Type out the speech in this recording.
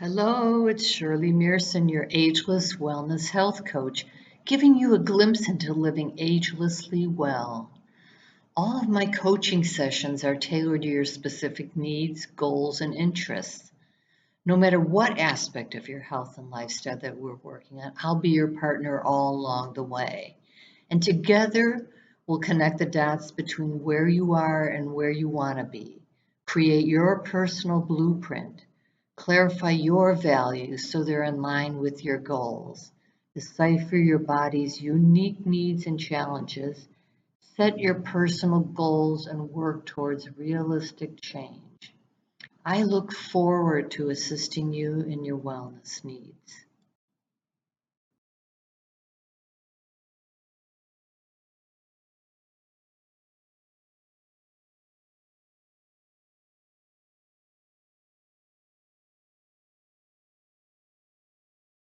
Hello, it's Shirley Meerson, your ageless wellness health coach, giving you a glimpse into living agelessly well. All of my coaching sessions are tailored to your specific needs, goals, and interests. No matter what aspect of your health and lifestyle that we're working on, I'll be your partner all along the way. And together, we'll connect the dots between where you are and where you want to be. Create your personal blueprint. Clarify your values so they're in line with your goals. Decipher your body's unique needs and challenges. Set your personal goals and work towards realistic change. I look forward to assisting you in your wellness needs.